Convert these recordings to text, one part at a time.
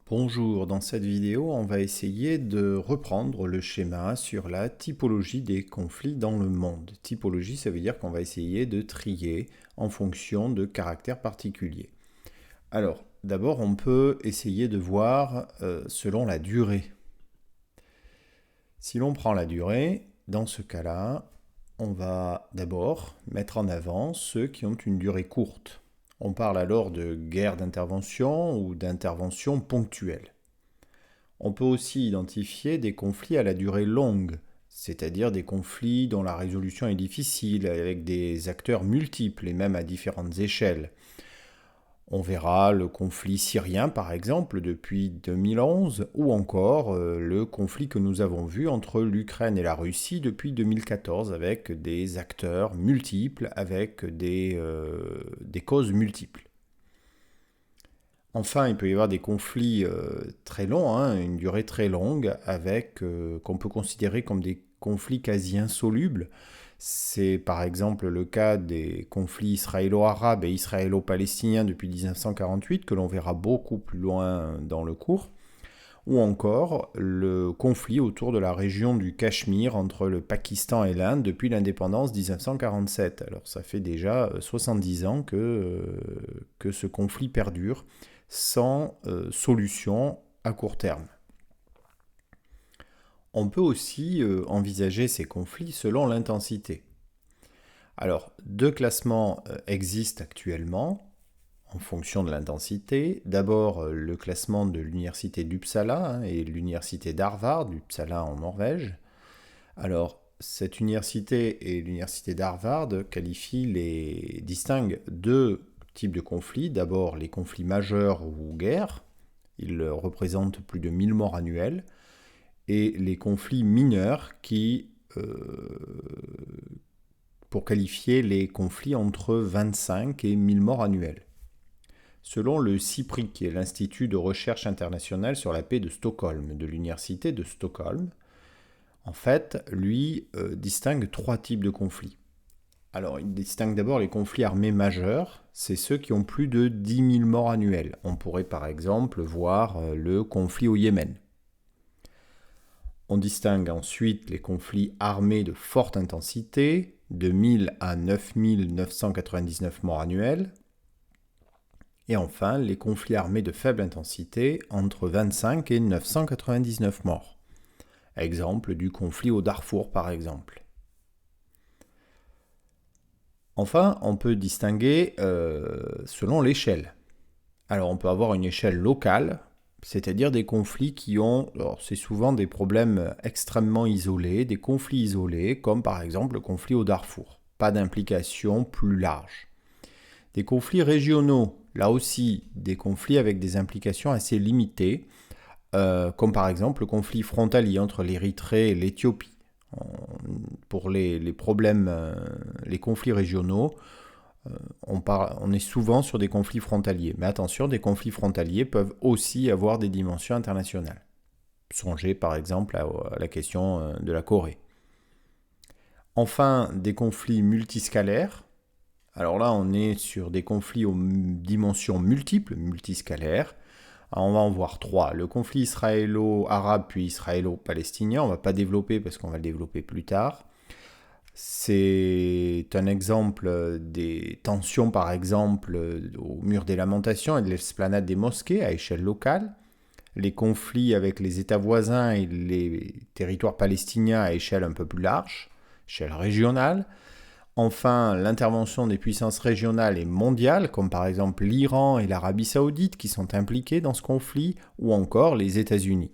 Bonjour, dans cette vidéo, on va essayer de reprendre le schéma sur la typologie des conflits dans le monde. Typologie, ça veut dire qu'on va essayer de trier en fonction de caractères particuliers. Alors, d'abord, on peut essayer de voir selon la durée. Si l'on prend la durée, dans ce cas-là, on va d'abord mettre en avant ceux qui ont une durée courte. On parle alors de guerre d'intervention ou d'intervention ponctuelle. On peut aussi identifier des conflits à la durée longue, c'est-à-dire des conflits dont la résolution est difficile, avec des acteurs multiples et même à différentes échelles. On verra le conflit syrien par exemple depuis 2011 ou encore le conflit que nous avons vu entre l'Ukraine et la Russie depuis 2014 avec des acteurs multiples, avec des causes multiples. Enfin, il peut y avoir des conflits très longs, une durée très longue, avec qu'on peut considérer comme des conflits quasi insolubles. C'est par exemple le cas des conflits israélo-arabes et israélo-palestiniens depuis 1948, que l'on verra beaucoup plus loin dans le cours, ou encore le conflit autour de la région du Cachemire entre le Pakistan et l'Inde depuis l'indépendance 1947. Alors ça fait déjà 70 ans que ce conflit perdure sans solution à court terme. On peut aussi envisager ces conflits selon l'intensité. Alors, deux classements existent actuellement en fonction de l'intensité. D'abord, le classement de l'université d'Uppsala et l'université d'Harvard, Uppsala en Norvège. Alors, cette université et l'université d'Harvard distinguent deux types de conflits. D'abord, les conflits majeurs ou guerres. Ils représentent plus de 1000 morts annuels. Et les conflits mineurs pour qualifier les conflits entre 25 et 1000 morts annuels. Selon le CIPRI, qui est l'Institut de recherche internationale sur la paix de Stockholm, de l'université de Stockholm, en fait, lui distingue trois types de conflits. Alors, il distingue d'abord les conflits armés majeurs, c'est ceux qui ont plus de 10 000 morts annuels. On pourrait par exemple voir le conflit au Yémen. On distingue ensuite les conflits armés de forte intensité, de 1000 à 9999 morts annuels. Et enfin, les conflits armés de faible intensité, entre 25 et 999 morts. Exemple du conflit au Darfour par exemple. Enfin, on peut distinguer selon l'échelle. Alors on peut avoir une échelle locale, c'est-à-dire des conflits qui ont, alors c'est souvent des problèmes extrêmement isolés, des conflits isolés, comme par exemple le conflit au Darfour. Pas d'implication plus large. Des conflits régionaux, là aussi des conflits avec des implications assez limitées, comme par exemple le conflit frontalier entre l'Érythrée et l'Éthiopie. Pour les problèmes, les conflits régionaux, on est souvent sur des conflits frontaliers. Mais attention, des conflits frontaliers peuvent aussi avoir des dimensions internationales. Songez par exemple à la question de la Corée. Enfin, des conflits multiscalaires. Alors là, on est sur des conflits aux dimensions multiples, multiscalaires. Alors on va en voir trois. Le conflit israélo-arabe puis israélo-palestinien. On ne va pas développer parce qu'on va le développer plus tard. C'est un exemple des tensions, par exemple, au mur des Lamentations et de l'esplanade des mosquées à échelle locale. Les conflits avec les États voisins et les territoires palestiniens à échelle un peu plus large, échelle régionale. Enfin, l'intervention des puissances régionales et mondiales, comme par exemple l'Iran et l'Arabie saoudite qui sont impliqués dans ce conflit, ou encore les États-Unis.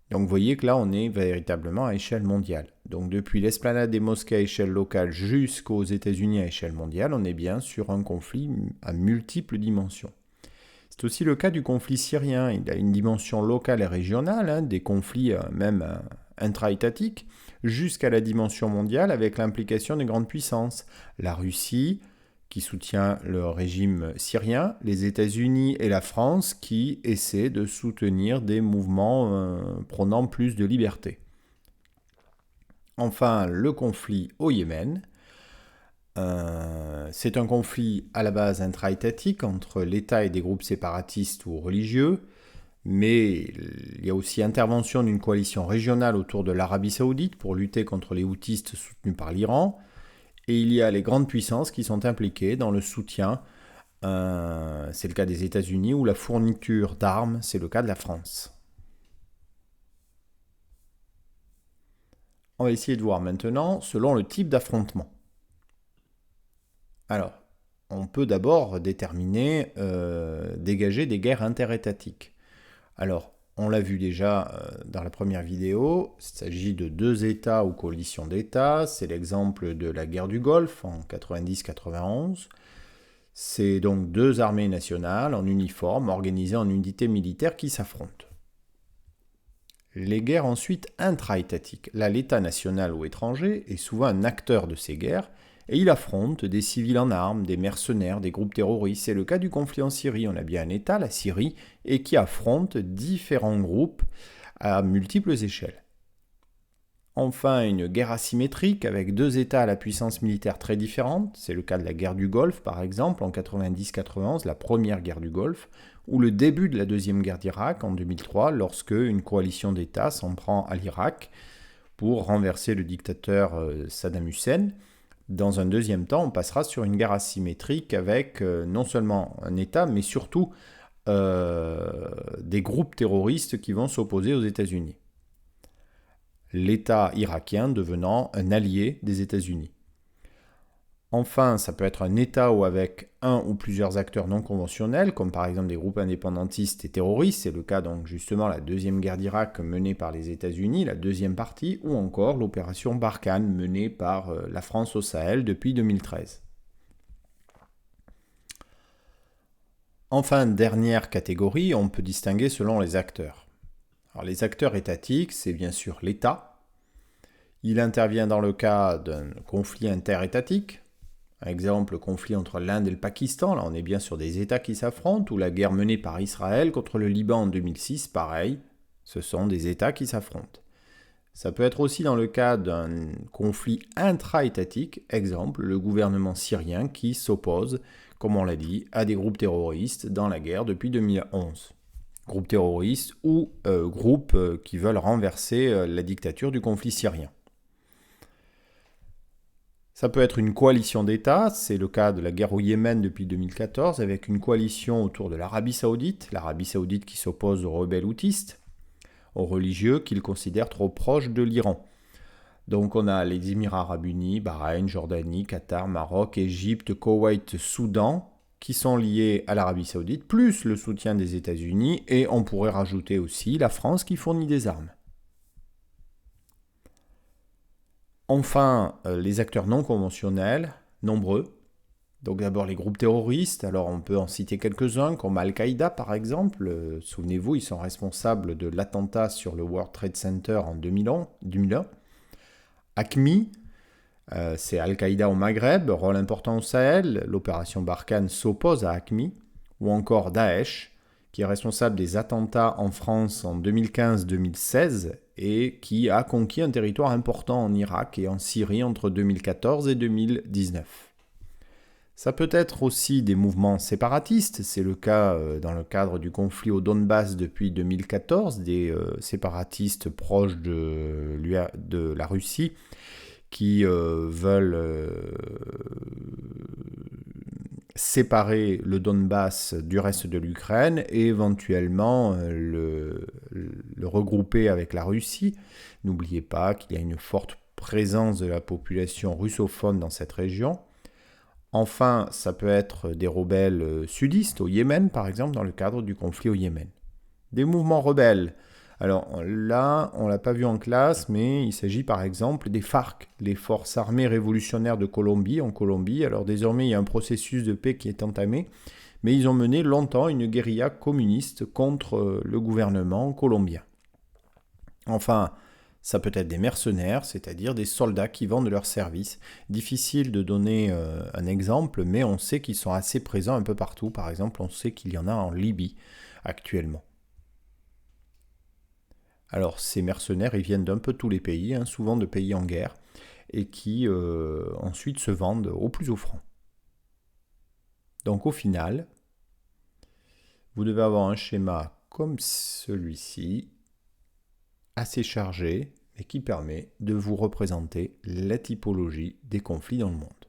Donc vous voyez que là, on est véritablement à échelle mondiale. Donc depuis l'esplanade des mosquées à échelle locale jusqu'aux États-Unis à échelle mondiale, on est bien sur un conflit à multiples dimensions. C'est aussi le cas du conflit syrien. Il a une dimension locale et régionale, des conflits même intra-étatiques, jusqu'à la dimension mondiale avec l'implication des grandes puissances. La Russie, qui soutient le régime syrien, les États-Unis et la France qui essaient de soutenir des mouvements prônant plus de liberté. Enfin, le conflit au Yémen. C'est un conflit à la base intra-étatique entre l'État et des groupes séparatistes ou religieux. Mais il y a aussi intervention d'une coalition régionale autour de l'Arabie Saoudite pour lutter contre les houthistes soutenus par l'Iran. Et il y a les grandes puissances qui sont impliquées dans le soutien. C'est le cas des États-Unis ou la fourniture d'armes, c'est le cas de la France. On va essayer de voir maintenant selon le type d'affrontement. Alors, on peut d'abord déterminer, dégager des guerres interétatiques. Alors, on l'a vu déjà dans la première vidéo, il s'agit de deux États ou coalitions d'États. C'est l'exemple de la guerre du Golfe en 90-91. C'est donc deux armées nationales en uniforme organisées en unités militaires qui s'affrontent. Les guerres ensuite intra-étatiques. Là, l'État national ou étranger est souvent un acteur de ces guerres et il affronte des civils en armes, des mercenaires, des groupes terroristes. C'est le cas du conflit en Syrie. On a bien un État, la Syrie, et qui affronte différents groupes à multiples échelles. Enfin, une guerre asymétrique avec deux États à la puissance militaire très différente. C'est le cas de la guerre du Golfe, par exemple, en 90-91, la première guerre du Golfe, ou le début de la deuxième guerre d'Irak en 2003, lorsque une coalition d'États s'en prend à l'Irak pour renverser le dictateur Saddam Hussein. Dans un deuxième temps, on passera sur une guerre asymétrique avec non seulement un État, mais surtout des groupes terroristes qui vont s'opposer aux États-Unis. L'État irakien devenant un allié des États-Unis. Enfin, ça peut être un État ou avec un ou plusieurs acteurs non conventionnels, comme par exemple des groupes indépendantistes et terroristes. C'est le cas donc justement la deuxième guerre d'Irak menée par les États-Unis, la deuxième partie, ou encore l'opération Barkhane menée par la France au Sahel depuis 2013. Enfin, dernière catégorie, on peut distinguer selon les acteurs. Alors, les acteurs étatiques, c'est bien sûr l'État. Il intervient dans le cas d'un conflit interétatique. Par exemple, le conflit entre l'Inde et le Pakistan, là on est bien sur des États qui s'affrontent, ou la guerre menée par Israël contre le Liban en 2006, pareil, ce sont des États qui s'affrontent. Ça peut être aussi dans le cas d'un conflit intra-étatique, exemple, le gouvernement syrien qui s'oppose, comme on l'a dit, à des groupes terroristes dans la guerre depuis 2011. Groupes terroristes ou groupes qui veulent renverser la dictature du conflit syrien. Ça peut être une coalition d'États, c'est le cas de la guerre au Yémen depuis 2014, avec une coalition autour de l'Arabie Saoudite qui s'oppose aux rebelles houthistes, aux religieux qu'ils considèrent trop proches de l'Iran. Donc on a les Émirats arabes unis, Bahreïn, Jordanie, Qatar, Maroc, Égypte, Koweït, Soudan, qui sont liés à l'Arabie Saoudite, plus le soutien des États-Unis, et on pourrait rajouter aussi la France qui fournit des armes. Enfin, les acteurs non conventionnels, nombreux. Donc d'abord les groupes terroristes, alors on peut en citer quelques-uns, comme Al-Qaïda par exemple. Souvenez-vous, ils sont responsables de l'attentat sur le World Trade Center en 2001. AQMI, c'est Al-Qaïda au Maghreb, rôle important au Sahel. L'opération Barkhane s'oppose à AQMI. Ou encore Daesh, qui est responsable des attentats en France en 2015-2016 et qui a conquis un territoire important en Irak et en Syrie entre 2014 et 2019. Ça peut être aussi des mouvements séparatistes, c'est le cas dans le cadre du conflit au Donbass depuis 2014, des séparatistes proches de la Russie qui veulent séparer le Donbass du reste de l'Ukraine et éventuellement le regrouper avec la Russie. N'oubliez pas qu'il y a une forte présence de la population russophone dans cette région. Enfin, ça peut être des rebelles sudistes au Yémen, par exemple, dans le cadre du conflit au Yémen. Des mouvements rebelles. Alors là, on ne l'a pas vu en classe, mais il s'agit par exemple des FARC, les Forces armées révolutionnaires de Colombie, en Colombie. Alors désormais, il y a un processus de paix qui est entamé, mais ils ont mené longtemps une guérilla communiste contre le gouvernement colombien. Enfin, ça peut être des mercenaires, c'est-à-dire des soldats qui vendent leurs services. Difficile de donner un exemple, mais on sait qu'ils sont assez présents un peu partout. Par exemple, on sait qu'il y en a en Libye actuellement. Alors ces mercenaires, ils viennent d'un peu tous les pays, souvent de pays en guerre, et qui ensuite se vendent au plus offrant. Donc au final, vous devez avoir un schéma comme celui-ci, assez chargé, mais qui permet de vous représenter la typologie des conflits dans le monde.